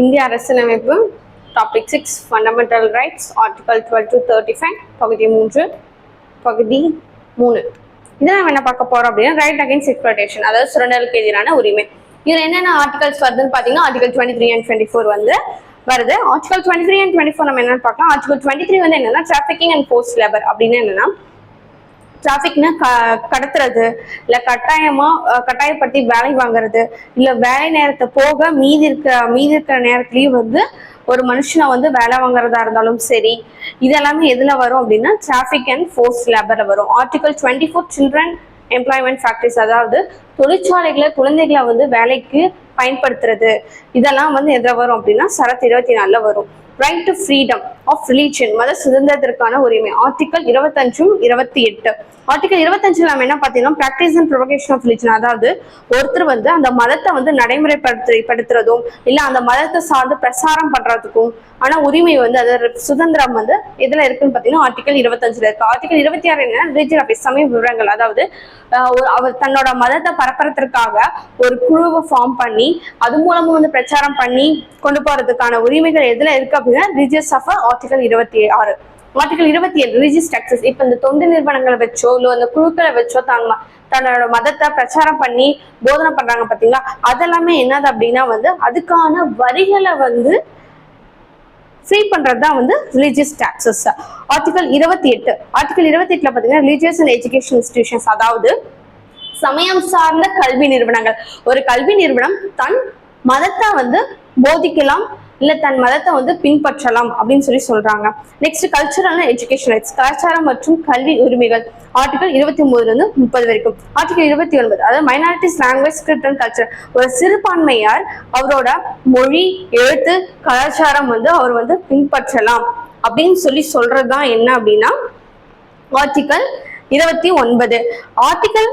இந்திய அரசியலமைப்பு topic 6 fundamental rights article 12 to 35 பகுதி 3 பகுதி 3 இதில் நம்ம என்ன பார்க்க போறோம் அப்படின்னா ரைட் அகைன்ஸ்ட் எக்ஸ்ப்ளாய்டேஷன், அதாவது சுரண்டலுக்கு எதிரான உரிமை. இதில் என்னென்ன ஆர்டிகல்ஸ் வருதுன்னு பார்த்தீங்கன்னா ஆர்டிகல் 23 and 24 வந்து வருது. ஆர்டிகல் 23 and 24 நம்ம என்னன்னு பார்க்கலாம். ஆர்டிகல் 23 வந்து என்னன்னா டிராஃபிக்கிங் அண்ட் ஃபோர்ஸ் லேபர் அப்படின்னு என்னன்னா டிராஃபிக்னா கடத்துறது, இல்லை கட்டாயப்படுத்தி வேலை வாங்குறது, இல்லை வேலை நேரத்தை போக மீதி இருக்கிற நேரத்துலயும் வந்து ஒரு மனுஷனை வந்து வேலை வாங்குறதா இருந்தாலும் சரி, இதெல்லாமே எதுல வரும் அப்படின்னா டிராஃபிக் அண்ட் ஃபோர்ஸ் லேபர்ல வரும். ஆர்டிகல் 24 சில்ட்ரன் எம்ப்ளாய்மெண்ட் ஃபேக்டரிஸ், அதாவது தொழிற்சாலைகளை குழந்தைகளை வந்து வேலைக்கு பயன்படுத்துறது, இதெல்லாம் வந்து எதில் வரும் அப்படின்னா சரத் 24ல வரும். Right to freedom of religion, மத சுதந்திரத்திற்கான உரிமை, ஆர்டிகல் 25 28. ஆர்டிகல் 25 நம்ம என்ன பார்த்தீங்கன்னா practice and propagation of religion, அதாவது ஒருத்தர் வந்து அந்த மதத்தை வந்து நடைமுறைப்படுத்துறதும் இல்லை அந்த மதத்தை சார்ந்து பிரசாரம் பண்றதுக்கும் ஆனா உரிமை வந்து அது சுதந்திரம் வந்து எதுல இருக்குன்னு பார்த்தீங்கன்னா ஆர்டிகல் 25ல இருக்கு. ஆர்டிகல் 26 என்ன ரிலீஜன் ஆஃப் இஸ்லாமிய விவரங்கள், அதாவது அவர் தன்னோட மதத்தை பரப்புறதுக்காக ஒரு குழுவை ஃபார்ம் பண்ணி அது மூலமும் வந்து பிரச்சாரம் பண்ணி கொண்டு போறதுக்கான உரிமைகள் எதுல இருக்கு அப்படின்னா religious of article 26. Article 27 religious taxes, இப்ப இந்த தொண்டு நிறுவனங்களை வச்சோ இல்லை அந்த குழுக்களை வச்சோ தன்னோட மதத்தை பிரச்சாரம் பண்ணி போதனை பண்றாங்க பாத்தீங்களா, அதெல்லாமே என்னது அப்படின்னா வந்து அதுக்கான வரிகளை வந்து ஃப்ரீ பண்றதுதான் வந்து ரிலீஜியஸ் டாக்ஸஸ். ஆர்டிகல் 28 ஆர்டிகல் 28ல பாத்தீங்கன்னா ரிலீஜியஸ் அண்ட் எஜுகேஷன் இன்ஸ்டிடியூஷன்ஸ், அதாவது சமயம் சார்ந்த கல்வி நிறுவனங்கள். ஒரு கல்வி நிறுவனம் தன் மதத்தை வந்து போதிக்கலாம் இல்ல தன் மதத்தை வந்து பின்பற்றலாம் அப்படின்னு சொல்றாங்க. Next cultural and education rights, கலாச்சாரம் மற்றும் கல்வி உரிமைகள், ஆர்டிகல் 23 இருந்து 30 வரைக்கும். ஆர்டிகல் 29 அதாவது minorities language script and culture, ஒரு சிறுபான்மையார் அவரோட மொழி எழுத்து கலாச்சாரம் வந்து அவர் வந்து பின்பற்றலாம் அப்படின்னு சொல்றதுதான் என்ன அப்படின்னா ஆர்டிகல் 29. ஆர்டிகல்